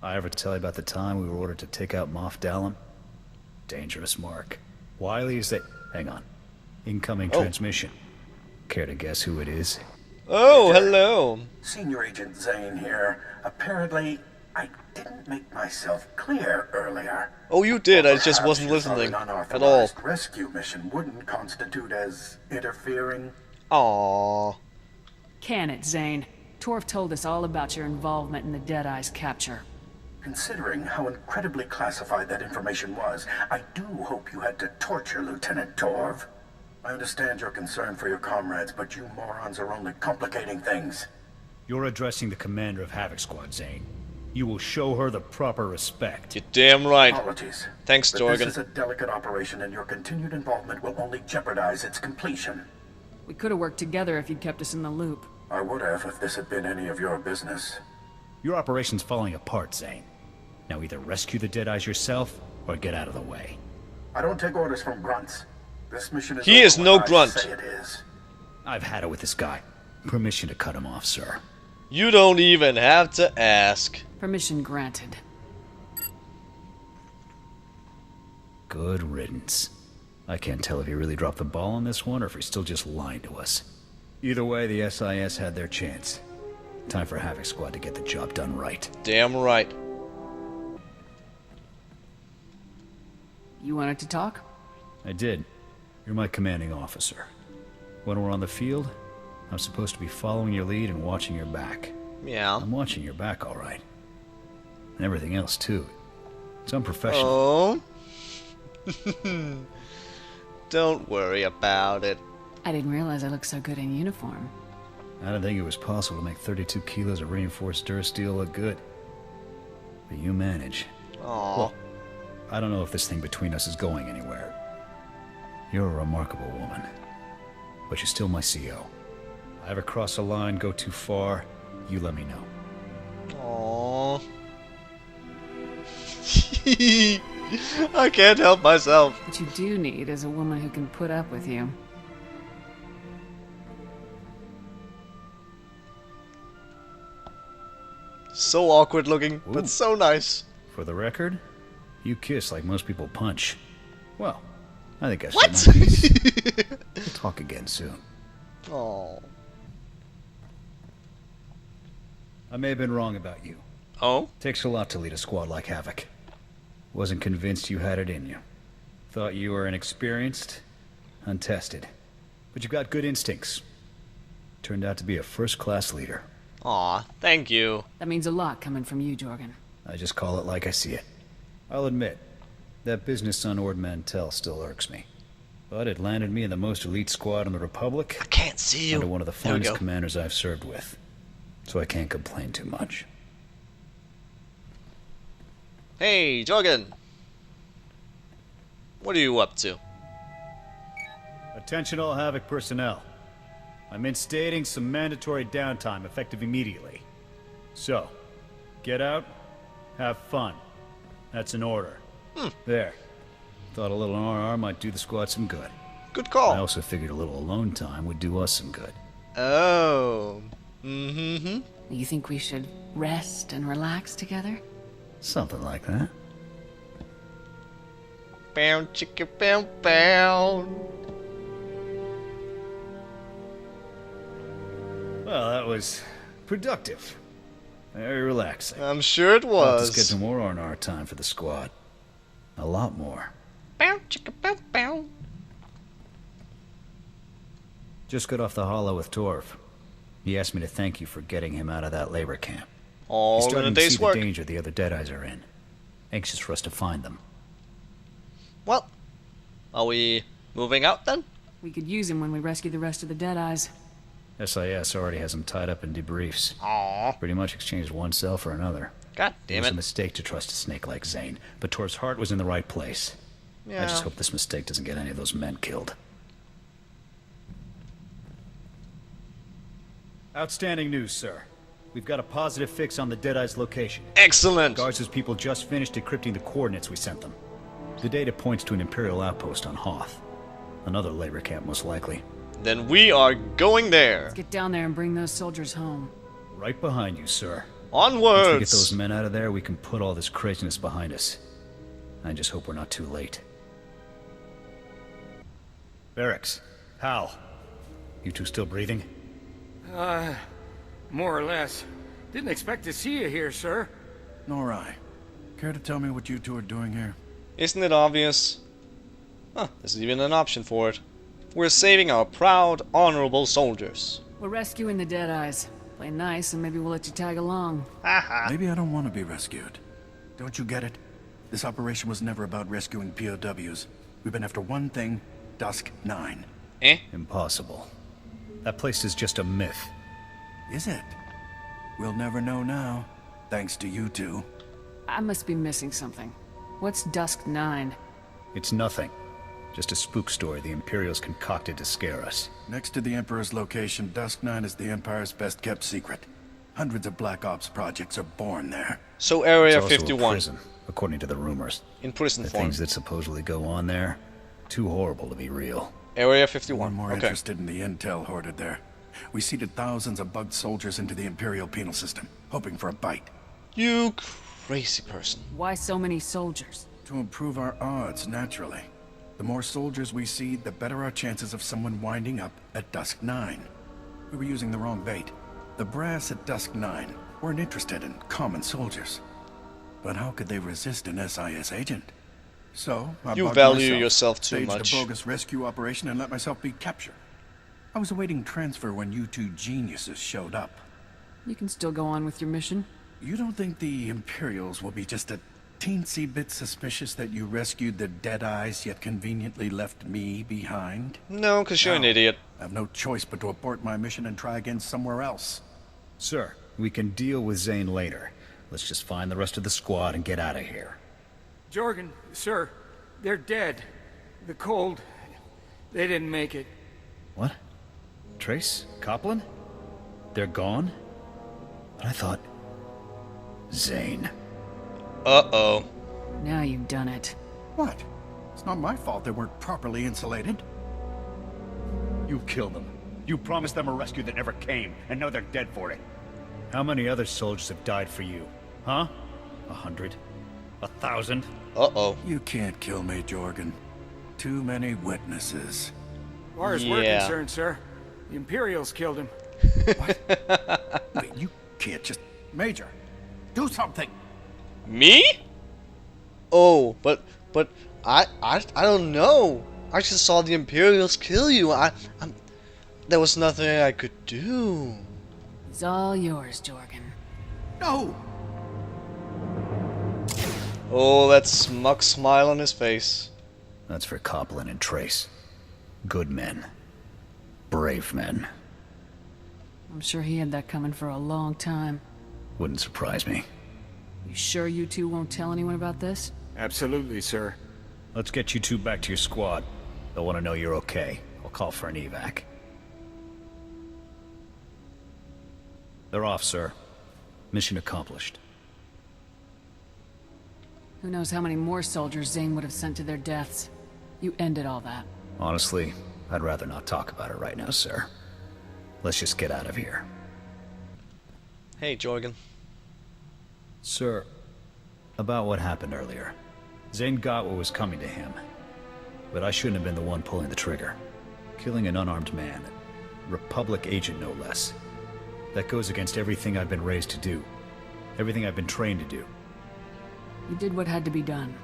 I ever tell you about the time we were ordered to take out Moff Dallum? Dangerous mark. Wiley is that... Hang on. Incoming transmission. Care to guess who it is? Oh, hello. Senior Agent Zane here. Apparently, I didn't make myself clear earlier. Oh, you did. I just Perhaps wasn't you thought listening an at all. unauthorized rescue mission wouldn't constitute as interfering. Aww. Can it, Zane? Torf told us all about your involvement in the Deadeye's capture. Considering how incredibly classified that information was, I do hope you had to torture Lieutenant Torv. I understand your concern for your comrades, but you morons are only complicating things. You're addressing the commander of Havoc Squad, Zane. You will show her the proper respect. You're damn right. Apologies. Thanks, But Jorgen. this is a delicate operation, and your continued involvement will only jeopardize its completion. We could have worked together if you'd kept us in the loop. I would have if this had been any of your business. Your operation's falling apart, Zane. Now either rescue the Deadeyes yourself, or get out of the way. I don't take orders from grunts. This mission is He is over no when I grunt. say it is. I've had it with this guy. Permission to cut him off, sir. You don't even have to ask. Permission granted. Good riddance. I can't tell if he really dropped the ball on this one, or if he's still just lying to us. Either way, the SIS had their chance. Time for Havoc Squad to get the job done right. Damn right. You wanted to talk? I did. You're my commanding officer. When we're on the field, I'm supposed to be following your lead and watching your back. Yeah. I'm watching your back, all right. And everything else, too. It's unprofessional. Oh. Don't worry about it. I didn't realize I looked so good in uniform. I didn't think it was possible to make 32 kilos of reinforced durasteel look good. But you manage. Aw. Well, I don't know if this thing between us is going anywhere. You're a remarkable woman. But you're still my CO. If I ever cross a line, go too far, you let me know. Aww. I can't help myself. What you do need is a woman who can put up with you. So awkward looking, Ooh. but so nice. For the record, you kiss like most people punch. Well, I think I've What? said my piece. We'll talk again soon. Oh. I may have been wrong about you. Oh? Takes a lot to lead a squad like Havoc. Wasn't convinced you had it in you. Thought you were inexperienced, untested. But you've got good instincts. Turned out to be a first-class leader. Aw, thank you. That means a lot coming from you, Jorgen. I just call it like I see it. I'll admit, that business on Ord Mantell still irks me. But it landed me in the most elite squad in the Republic, I can't see you. under one of the There we finest go. commanders I've served with. So I can't complain too much. Hey, Jorgen. What are you up to? Attention all Havoc personnel. I'm instating some mandatory downtime effective immediately. So, get out, have fun. That's an order. There. Thought a little R&R might do the squad some good. Good I call. also figured a little alone time would do us some good. Oh. Mm-hmm. You think we should rest and relax together? Something like that. Bow chicka bow bow. Well, that was productive. Very relaxing. I'm sure it We'll have to was. schedule more R&R time for the squad. A lot more. Bow chicka bow bow. Just got off the holo with Torv. He asked me to thank you for getting him out of that labor camp. He's All in a starting to day's see work. the danger the other Deadeyes are in. Anxious for us to find them. Well, are we moving out then? We could use him when we rescue the rest of the Deadeyes. SIS already has him tied up in debriefs. Aw. Pretty much exchanged one cell for another. God It damn was a it. mistake to trust a snake like Zane, but Torv's heart was in the right place. I just Yeah. hope this mistake doesn't get any of those men killed. Outstanding news, sir. We've got a positive fix on the Deadeye's location. Excellent. Guards' people just finished decrypting the coordinates we sent them. The data points to an Imperial outpost on Hoth. Another labor camp, most likely. Then we are going there. Let's get down there and bring those soldiers home. Right behind you, sir. Once we Onwards! get those men out of there, we can put all this craziness behind us. I just hope we're not too late. Barracks, Hal, you two still breathing? More or less. Didn't expect to see you here, sir. Nor I. Care to tell me what you two are doing here? Isn't it obvious? Huh, there's even an option for it. We're saving our proud, honorable soldiers. We're rescuing the Deadeyes. Play nice and maybe we'll let you tag along. Maybe I don't want to be rescued. Don't you get it? This operation was never about rescuing POWs. We've been after one thing, Dusk 9. Eh? Impossible. That place is just a myth. Is it? We'll never know now, thanks to you two. I must be missing something. What's Dusk 9? It's nothing. Just a spook story the Imperials concocted to scare us. Next to the Emperor's location, Dusk 9 is the Empire's best-kept secret. Hundreds of Black Ops projects are born there. So Area It's also 51. a prison, according to the rumors. In prison The form. things that supposedly go on there, too horrible to be real. Area We're 51. more Okay. interested in the intel hoarded there. We seeded thousands of bugged soldiers into the Imperial penal system, hoping for a bite. You crazy person. Why so many soldiers? To improve our odds, naturally. The more soldiers we seed, the better our chances of someone winding up at Dusk 9. We were using the wrong bait. The brass at Dusk 9 weren't interested in common soldiers. But how could they resist an SIS agent? So, I You bugged value myself, yourself too staged much. a bogus rescue operation and let myself be captured. I was awaiting transfer when you two geniuses showed up. You can still go on with your mission. You don't think the Imperials will be just a teensy bit suspicious that you rescued the Deadeyes yet conveniently left me behind? No, because you're an No. idiot. I have no choice but to abort my mission and try again somewhere else. Sir, we can deal with Zane later. Let's just find the rest of the squad and get out of here. Jorgen, sir, they're dead. The cold. They didn't make it. What? Trace? Copland? They're gone? But I thought... Zane. Uh-oh. Now you've done it. What? It's not my fault they weren't properly insulated. You killed them. You promised them a rescue that never came, and now they're dead for it. How many other soldiers have died for you? Huh? 100? 1,000? Uh-oh. You can't kill me, Jorgen. Too many witnesses. As far as we're Yeah. concerned, sir, the Imperials killed him. Wait, you can't just... Major, do something! Me? Oh, but I don't know. I just saw the Imperials kill you. There was nothing I could do. It's all yours, Jorgen. No! Oh, that smug smile on his face. That's for Copland and Trace. Good men. Brave men. I'm sure he had that coming for a long time. Wouldn't surprise me. You sure you two won't tell anyone about this? Absolutely, sir. Let's get you two back to your squad. They'll want to know you're okay. I'll call for an evac. They're off, sir. Mission accomplished. Who knows how many more soldiers Zane would have sent to their deaths. You ended all that. Honestly, I'd rather not talk about it right now, sir. Let's just get out of here. Hey, Jorgen. Sir, about what happened earlier. Zane got what was coming to him. But I shouldn't have been the one pulling the trigger. Killing an unarmed man. Republic agent, no less. That goes against everything I've been raised to do. Everything I've been trained to do. You did what had to be done.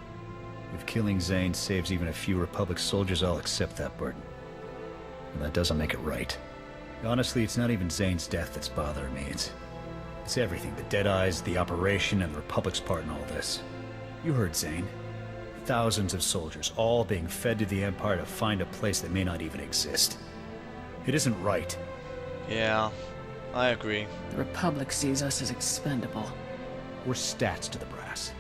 If killing Zane saves even a few Republic soldiers, I'll accept that burden. And that doesn't make it right. Honestly, it's not even Zane's death that's bothering me. It's everything. The Deadeyes, the operation, and the Republic's part in all this. You heard Zane. Thousands of soldiers, all being fed to the Empire to find a place that may not even exist. It isn't right. Yeah, I agree. The Republic sees us as expendable. We're stats to the brass.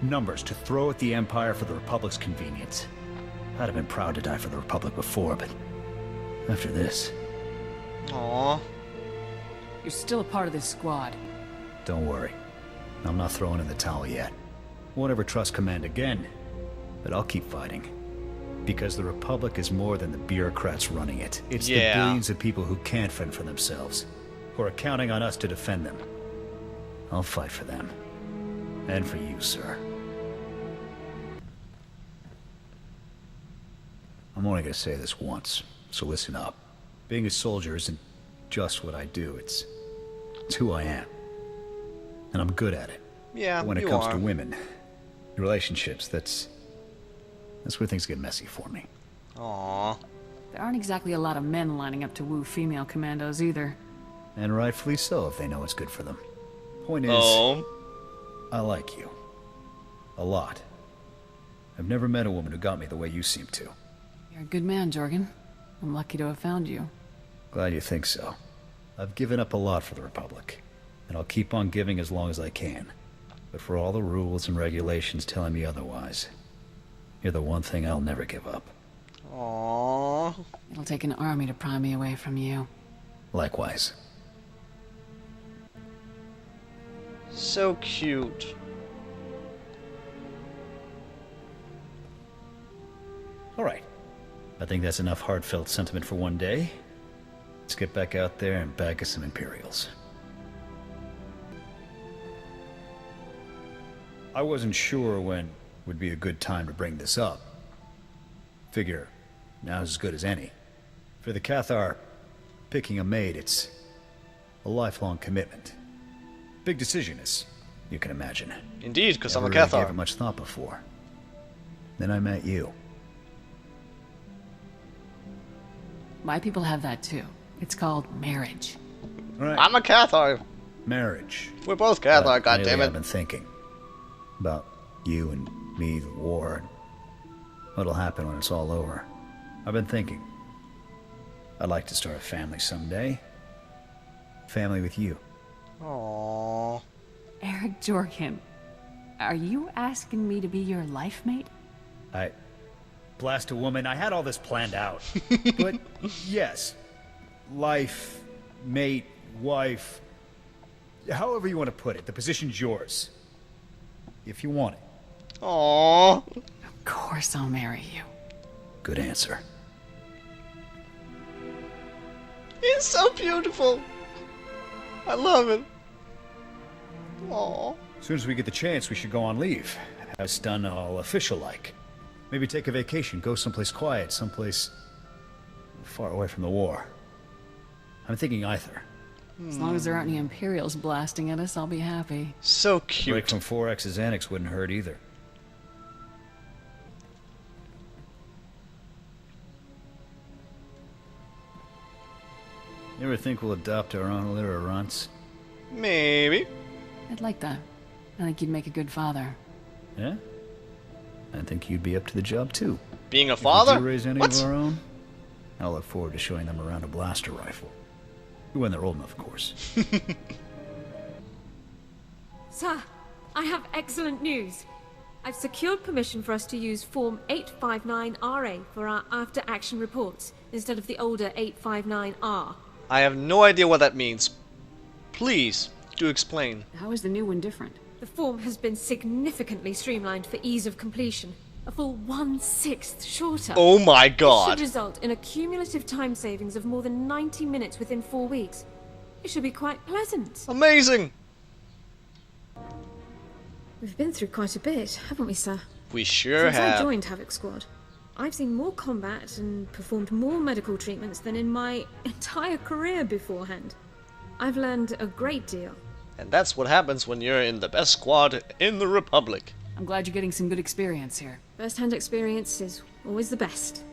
Numbers to throw at the Empire for the Republic's convenience. I'd have been proud to die for the Republic before, but after this... Aww. You're still a part of this squad. Don't worry. I'm not throwing in the towel yet. Won't ever trust command again, but I'll keep fighting. Because the Republic is more than the bureaucrats running it. It's the billions of people who can't fend for themselves, who are counting on us to defend them. I'll fight for them. And for you, sir. I'm only gonna say this once, so listen up. Being a soldier isn't just what I do, it's who I am. And I'm good at it. Yeah, But when it you comes are. to women, relationships, that's where things get messy for me. Aww. There aren't exactly a lot of men lining up to woo female commandos either. And rightfully so if they know it's good for them. Point is, Oh. I like you. A lot. I've never met a woman who got me the way you seem to. You're a good man, Jorgen. I'm lucky to have found you. Glad you think so. I've given up a lot for the Republic, and I'll keep on giving as long as I can. But for all the rules and regulations telling me otherwise, you're the one thing I'll never give up. Aww. It'll take an army to pry me away from you. Likewise. So cute. All right. I think that's enough heartfelt sentiment for one day. Let's get back out there and bag us some Imperials. I wasn't sure when would be a good time to bring this up. Figure, now's as good as any. For the Cathar, picking a maid, it's a lifelong commitment. Big decision, as you can imagine. Indeed, because I'm a Never really gave Cathar. it much thought before. Then I met you. My people have that too. It's called marriage. Right. I'm a Cathar. Marriage. We're both Cathar, But lately goddammit. I've been thinking about you and me, the war, and what'll happen when it's all over. I've been thinking I'd like to start a family someday. Family with you. Aww. Eric Jorgen, are you asking me to be your life mate? I blast a woman. I had all this planned out. But yes, life, mate, wife, however you want to put it, the position's yours. If you want it. Aww. Of course I'll marry you. Good answer. It's so beautiful. I love it. Aww. As soon as we get the chance, we should go on leave. Have us done all official-like. Maybe take a vacation, go someplace quiet, someplace far away from the war. I'm thinking either. As long as there aren't any Imperials blasting at us, I'll be happy. So Break cute. from 4X's annex wouldn't hurt either. You ever think we'll adopt our own litter of runts? Maybe. I'd like that. I think you'd make a good father. Yeah? I think you'd be up to the job too. Being a If father? we do raise any What? of our own, I'll look forward to showing them around a blaster rifle. When they're old enough, of course. Sir, I have excellent news. I've secured permission for us to use Form 859RA for our after-action reports, instead of the older 859R. I have no idea what that means. Please, do explain. How is the new one different? The form has been significantly streamlined for ease of completion. A full 1/6 shorter. Oh my This should god. result in a cumulative time savings of more than 90 minutes within 4 weeks. It should be quite pleasant. Amazing. We've been through quite a bit, haven't we, sir? We sure Since I have. joined Havoc Squad, I've seen more combat and performed more medical treatments than in my entire career beforehand. I've learned a great deal. And that's what happens when you're in the best squad in the Republic. I'm glad you're getting some good experience here. First-hand experience is always the best.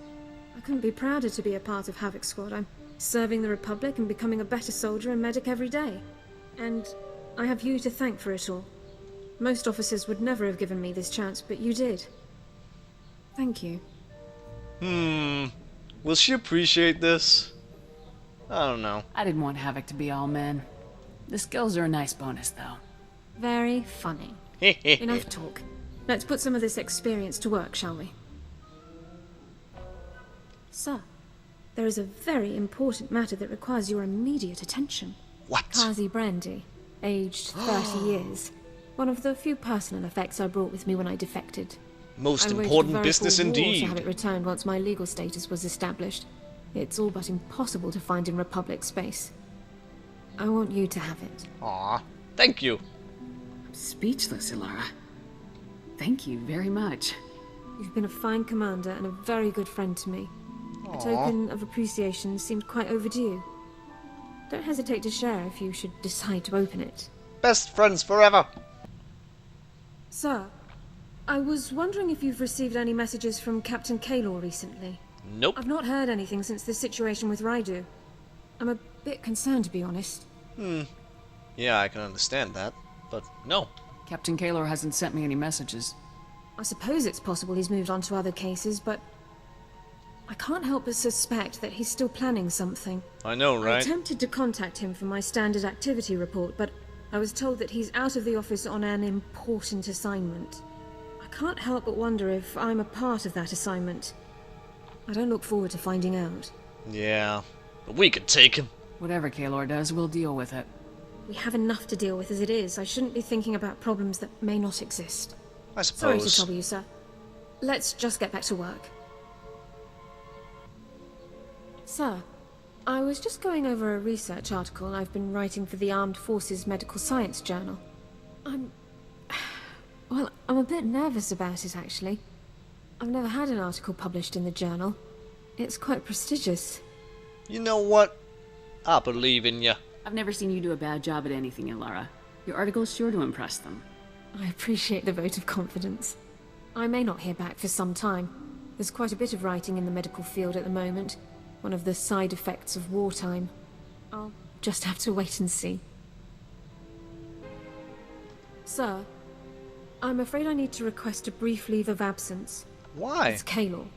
I couldn't be prouder to be a part of Havoc Squad. I'm serving the Republic and becoming a better soldier and medic every day. And I have you to thank for it all. Most officers would never have given me this chance, but you did. Thank you. Will she appreciate this? I don't know. I didn't want Havoc to be all men. The skills are a nice bonus, though. Very funny. Enough talk. Let's put some of this experience to work, shall we? Sir, there is a very important matter that requires your immediate attention. What? Kazi Brandy, aged 30 years. One of the few personal effects I brought with me when I defected. Most I waged a important veritable business war to have indeed. it returned once my legal status was established. It's all but impossible to find in Republic space. I want you to have it. Aw, thank you. speechless, Ilara. Thank you very much. You've been a fine commander and a very good friend to me. A token of appreciation seemed quite overdue. Don't hesitate to share if you should decide to open it. Best friends forever. Sir, I was wondering if you've received any messages from Captain Kaylor recently. Nope. I've not heard anything since the situation with Raidu. I'm a bit concerned, to be honest. Yeah, I can understand that, but no. Captain Kaylor hasn't sent me any messages. I suppose it's possible he's moved on to other cases, but I can't help but suspect that he's still planning something. I know, I right? attempted to contact him for my standard activity report, but I was told that he's out of the office on an important assignment. I can't help but wonder if I'm a part of that assignment. I don't look forward to finding out. Yeah, but we could take him. Whatever Kaylor does, we'll deal with it. We have enough to deal with as it is. I shouldn't be thinking about problems that may not exist. I Sorry to suppose. trouble you, sir. Let's just get back to work. Sir, I was just going over a research article I've been writing for the Armed Forces Medical Science Journal. Well, I'm a bit nervous about it, actually. I've never had an article published in the journal. It's quite prestigious. You know what? I believe in you. I've never seen you do a bad job at anything, Ilara. Your article's sure to impress them. I appreciate the vote of confidence. I may not hear back for some time. There's quite a bit of writing in the medical field at the moment. One of the side effects of wartime. I'll just have to wait and see. Sir, I'm afraid I need to request a brief leave of absence. Why? It's Kaylor.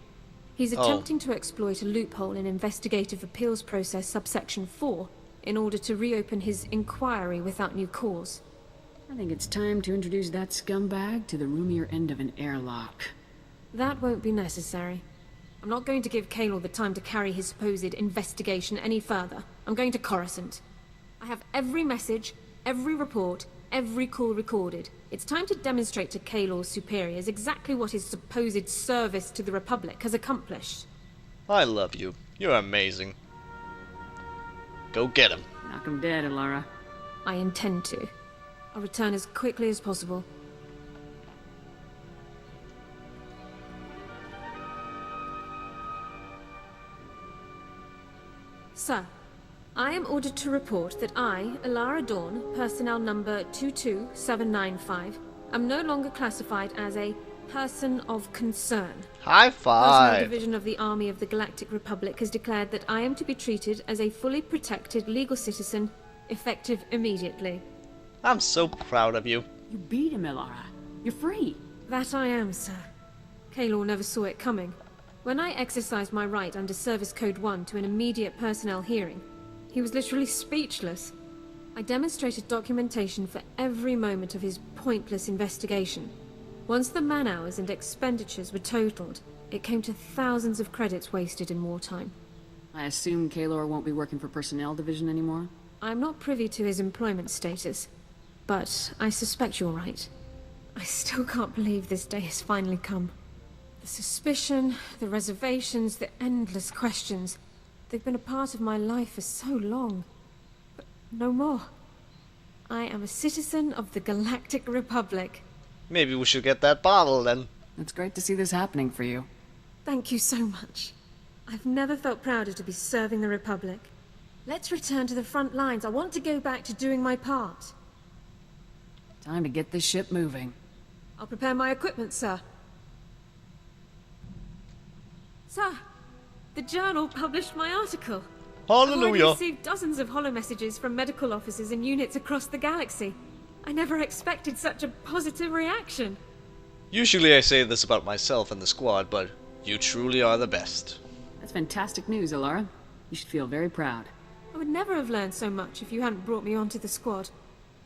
He's attempting to exploit a loophole in Investigative Appeals Process subsection 4 in order to reopen his inquiry without new cause. I think it's time to introduce that scumbag to the roomier end of an airlock. That won't be necessary. I'm not going to give Kaylor the time to carry his supposed investigation any further. I'm going to Coruscant. I have every message, every report, every call recorded. It's time to demonstrate to Kaylor's superiors exactly what his supposed service to the Republic has accomplished. I love you. You're amazing. Go get him. Knock him dead, Ilara. I intend to. I'll return as quickly as possible. Sir, I am ordered to report that I, Ilara Dawn, personnel number 22795, am no longer classified as a person of concern. High Personnel five. Division of the Army of the Galactic Republic has declared that I am to be treated as a fully protected legal citizen, effective immediately. I'm so proud of you. You beat him, Ilara. You're free. That I am, sir. Kaylor never saw it coming. When I exercised my right under Service Code 1 to an immediate personnel hearing, he was literally speechless. I demonstrated documentation for every moment of his pointless investigation. Once the man-hours and expenditures were totaled, it came to thousands of credits wasted in wartime. I assume Kaylor won't be working for Personnel Division anymore? I'm not privy to his employment status, but I suspect you're right. I still can't believe this day has finally come. The suspicion, the reservations, the endless questions. They've been a part of my life for so long. But no more. I am a citizen of the Galactic Republic. Maybe we should get that bottle then. It's great to see this happening for you. Thank you so much. I've never felt prouder to be serving the Republic. Let's return to the front lines. I want to go back to doing my part. Time to get this ship moving. I'll prepare my equipment, sir. Sir, the journal published my article. I've already Hallelujah. received dozens of holo messages from medical officers and units across the galaxy. I never expected such a positive reaction. Usually I say this about myself and the squad, but you truly are the best. That's fantastic news, Ilara. You should feel very proud. I would never have learned so much if you hadn't brought me onto the squad.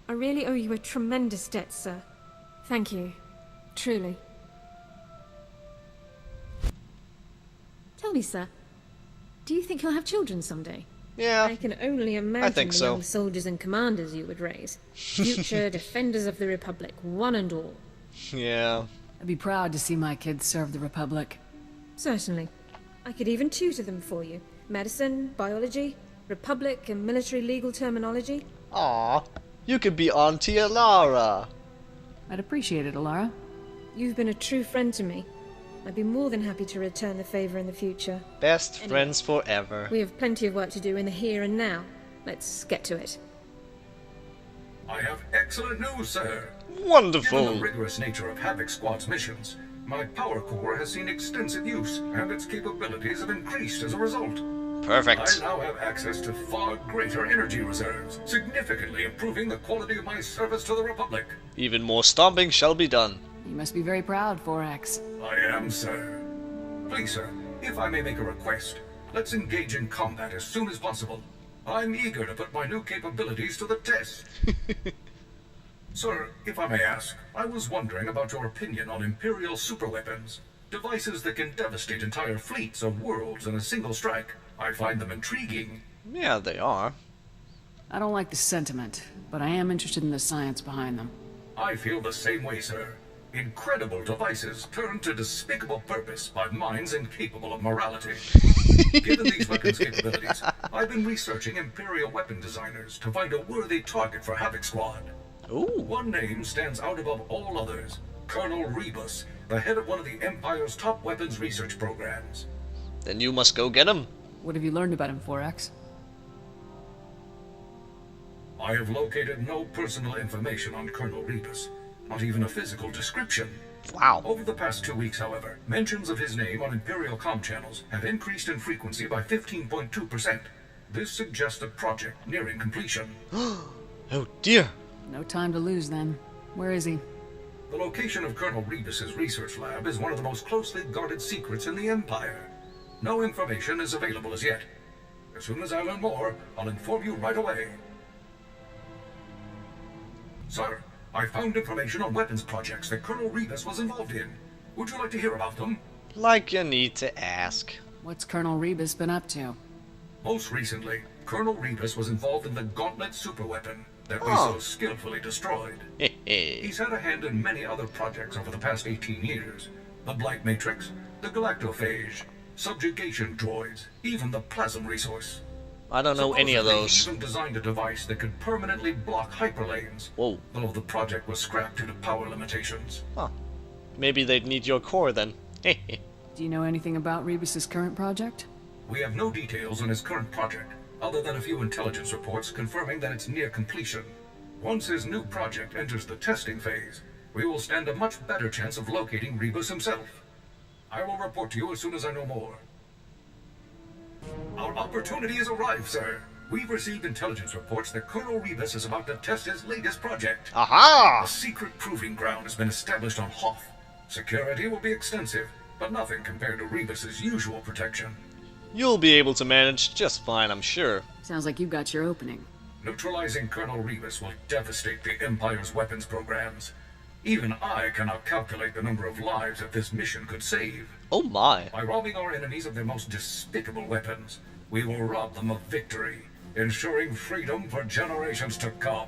I really owe you a tremendous debt, sir. Thank you. Truly. Tell me, sir, do you think you'll have children someday? Yeah, I can only imagine think the so. young soldiers and commanders you would raise. Future defenders of the Republic, one and all. yeah. I'd be proud to see my kids serve the Republic. Certainly. I could even tutor them for you. Medicine, biology, Republic and military legal terminology. Aw, you could be Auntie Alara. I'd appreciate it, Alara. You've been a true friend to me. I'd be more than happy to return the favor in the future. Best friends forever. We have plenty of work to do in the here and now. Let's get to it. I have excellent news, sir. Given Wonderful. the rigorous nature of Havoc Squad's missions, my power core has seen extensive use, and its capabilities have increased as a result. Perfect. I now have access to far greater energy reserves, significantly improving the quality of my service to the Republic. Even more stomping shall be done. You must be very proud, 4X. I am, sir. Please, sir, if I may make a request, let's engage in combat as soon as possible. I'm eager to put my new capabilities to the test. Sir, if I may ask, I was wondering about your opinion on Imperial superweapons. Devices that can devastate entire fleets or worlds in a single strike. I find them intriguing. Yeah, they are. I don't like the sentiment, but I am interested in the science behind them. I feel the same way, sir. Incredible devices turned to despicable purpose by minds incapable of morality. Given these weapons' capabilities, I've been researching Imperial weapon designers to find a worthy target for Havoc Squad. Ooh. One name stands out above all others. Colonel Rebus, the head of one of the Empire's top weapons research programs. Then you must go get him. What have you learned about him, 4X? I have located no personal information on Colonel Rebus, not even a physical description. Wow. Over the past 2 weeks, however, mentions of his name on Imperial comm channels have increased in frequency by 15.2%. This suggests a project nearing completion. Oh dear. No time to lose, then. Where is he? The location of Colonel Rebus's research lab is one of the most closely guarded secrets in the Empire. No information is available as yet. As soon as I learn more, I'll inform you right away. Sir, I found information on weapons projects that Colonel Rebus was involved in. Would you like to hear about them? Like you need to ask. What's Colonel Rebus been up to? Most recently, Colonel Rebus was involved in the Gauntlet superweapon that we Oh. so skillfully destroyed. Hehe. He's had a hand in many other projects over the past 18 years. The Blight Matrix, the Galactophage, subjugation droids, even the Plasm resource. I don't know any of Supposedly, those. He even designed a device that could permanently block hyperlanes. Whoa. Though the project was scrapped due to power limitations. Huh. Maybe they'd need your core then. Hehe. Do you know anything about Rebus's current project? We have no details on his current project, other than a few intelligence reports confirming that it's near completion. Once his new project enters the testing phase, we will stand a much better chance of locating Rebus himself. I will report to you as soon as I know more. Our opportunity has arrived, sir. We've received intelligence reports that Colonel Rebus is about to test his latest project. Aha! A secret proving ground has been established on Hoth. Security will be extensive, but nothing compared to Rebus's usual protection. You'll be able to manage just fine, I'm sure. Sounds like you've got your opening. Neutralizing Colonel Rebus will devastate the Empire's weapons programs. Even I cannot calculate the number of lives that this mission could save. Oh my. By robbing our enemies of their most despicable weapons, we will rob them of victory, ensuring freedom for generations to come.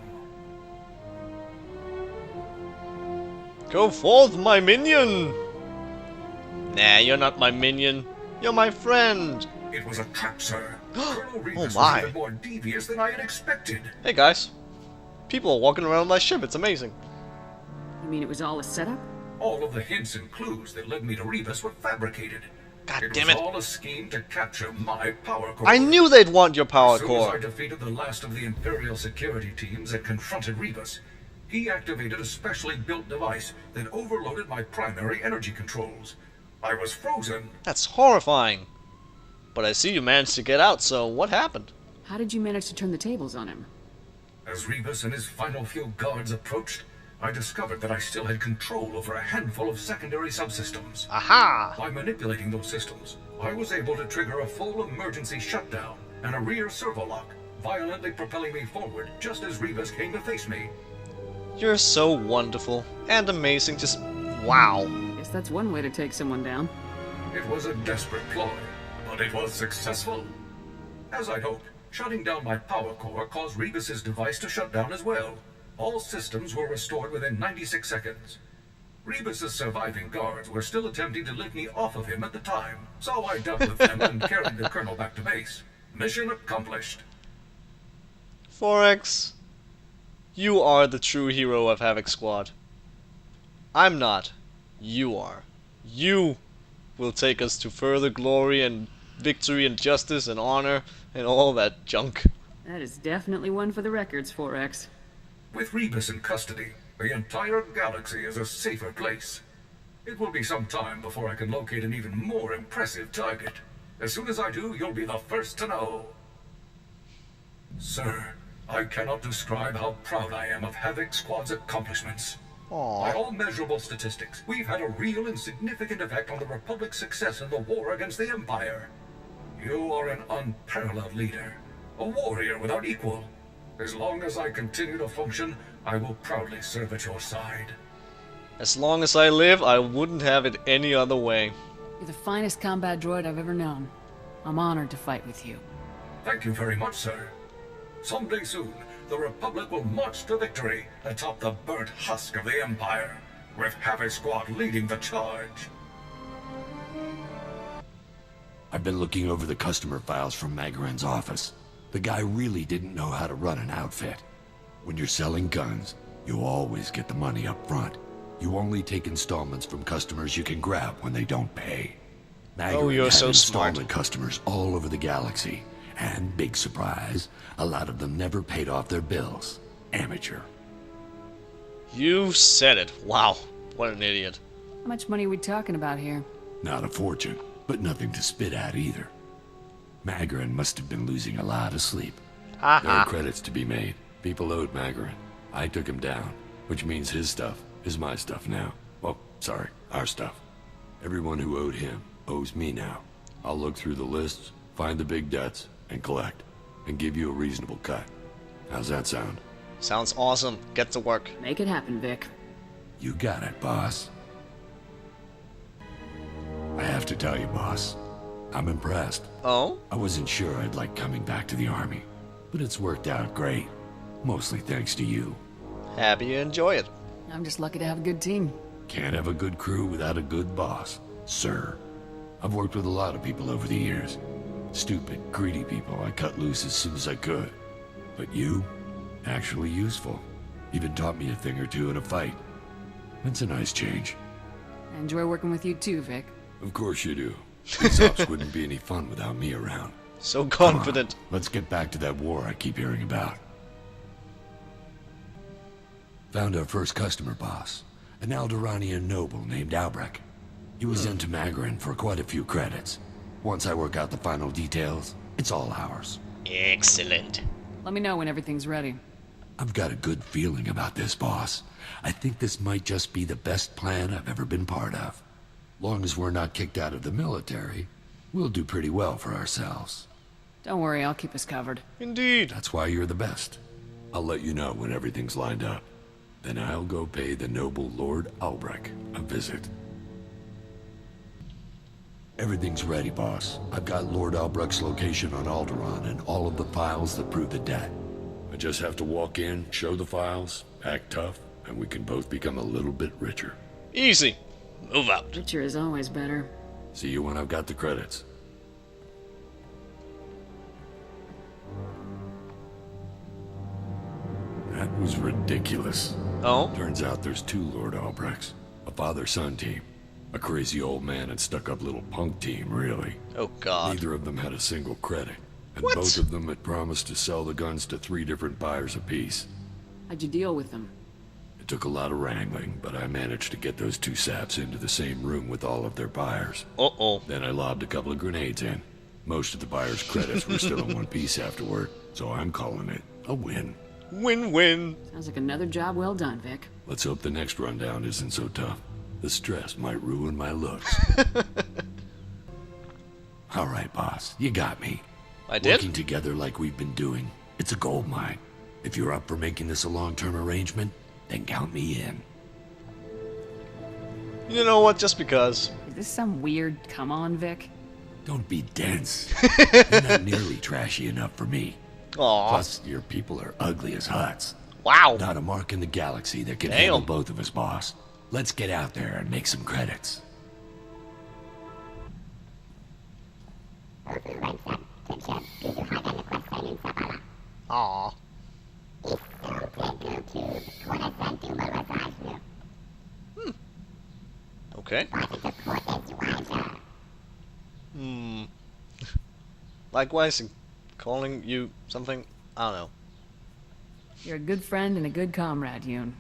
Go forth, my minion! Nah, you're not my minion. You're my friend. It was a trap, sir. Colonel Rebus my. was even more devious than I had expected. Hey guys. People are walking around my ship, it's amazing. You mean it was all a setup? All of the hints and clues that led me to Rebus were fabricated. God It damn was it. all a scheme to capture my power core. I knew they'd want your power As soon as I core. defeated the last of the Imperial security teams that confronted Rebus, he activated a specially built device that overloaded my primary energy controls. I was frozen. That's horrifying. But I see you managed to get out, so what happened? How did you manage to turn the tables on him? As Rebus and his final few guards approached, I discovered that I still had control over a handful of secondary subsystems. Aha! By manipulating those systems, I was able to trigger a full emergency shutdown and a rear servo lock, violently propelling me forward just as Rebus came to face me. You're so wonderful and amazing, just wow. Guess that's one way to take someone down. It was a desperate ploy, but it was successful. As I'd hoped, shutting down my power core caused Rebus's device to shut down as well. All systems were restored within 96 seconds. Rebus's surviving guards were still attempting to lift me off of him at the time, so I dealt with them and carried the colonel back to base. Mission accomplished. 4X, you are the true hero of Havoc Squad. I'm not. You are. You will take us to further glory and victory and justice and honor and all that junk. That is definitely one for the records, 4X. With Rebus in custody, the entire galaxy is a safer place. It will be some time before I can locate an even more impressive target. As soon as I do, you'll be the first to know. Sir, I cannot describe how proud I am of Havoc Squad's accomplishments. By all measurable statistics, we've had a real and significant effect on the Republic's success in the war against the Empire. You are an unparalleled leader, a warrior without equal. As long as I continue to function, I will proudly serve at your side. As long as I live, I wouldn't have it any other way. You're the finest combat droid I've ever known. I'm honored to fight with you. Thank you very much, sir. Someday soon, the Republic will march to victory atop the burnt husk of the Empire, with Havoc Squad leading the charge. I've been looking over the customer files from Magaren's office. The guy really didn't know how to run an outfit. When you're selling guns, you always get the money up front. You only take installments from customers you can grab when they don't pay. Oh, you're so smart. Installment customers all over the galaxy. And, big surprise, a lot of them never paid off their bills. Amateur. You said it. Wow, what an idiot. How much money are we talking about here? Not a fortune, but nothing to spit at either. Magaren must have been losing a lot of sleep. There are credits to be made. People owed Magaren. I took him down, which means his stuff is my stuff now. Well, sorry, our stuff. Everyone who owed him owes me now. I'll look through the lists, find the big debts, and collect, and give you a reasonable cut. How's that sound? Sounds awesome. Get to work. Make it happen, Vic. You got it, boss. I have to tell you, boss, I'm impressed. Oh? I wasn't sure I'd like coming back to the army, but it's worked out great. Mostly thanks to you. Happy you enjoy it. I'm just lucky to have a good team. Can't have a good crew without a good boss, sir. I've worked with a lot of people over the years. Stupid, greedy people I cut loose as soon as I could. But you, actually useful. Even taught me a thing or two in a fight. It's a nice change. I enjoy working with you too, Vic. Of course you do. These ops wouldn't be any fun without me around. So confident. Come on, let's get back to that war I keep hearing about. Found our first customer boss, an Alderaanian noble named Albrecht. He was into Magaren for quite a few credits. Once I work out the final details, it's all ours. Excellent. Let me know when everything's ready. I've got a good feeling about this, boss. I think this might just be the best plan I've ever been part of. Long as we're not kicked out of the military, we'll do pretty well for ourselves. Don't worry, I'll keep us covered. Indeed. That's why you're the best. I'll let you know when everything's lined up. Then I'll go pay the noble Lord Albrecht a visit. Everything's ready, boss. I've got Lord Albrecht's location on Alderaan and all of the files that prove the debt. I just have to walk in, show the files, act tough, and we can both become a little bit richer. Easy. Move out. Richer is always better. See you when I've got the credits. That was ridiculous. Oh? Turns out there's two Lord Albrechts. A father-son team. A crazy old man and stuck-up little punk team, really. Oh, God. Neither of them had a single credit. And What? both of them had promised to sell the guns to 3 different buyers apiece. How'd you deal with them? It took a lot of wrangling, but I managed to get those 2 saps into the same room with all of their buyers. Uh-oh. Then I lobbed a couple of grenades in. Most of the buyers' credits were still in one piece afterward, so I'm calling it a win. Win-win. Sounds like another job well done, Vic. Let's hope the next rundown isn't so tough. The stress might ruin my looks. All right, boss, you got me. I did? Working together like we've been doing, it's a gold mine. If you're up for making this a long-term arrangement, then count me in. You know what? Just because. Is this some weird come on, Vic? Don't be dense. You're not nearly trashy enough for me. Aw. Plus, your people are ugly as huts. Wow. Not a mark in the galaxy that can Damn. handle both of us, boss. Let's get out there and make some credits. Aw. Okay. Likewise, calling you something? I don't know. You're a good friend and a good comrade, Yoon.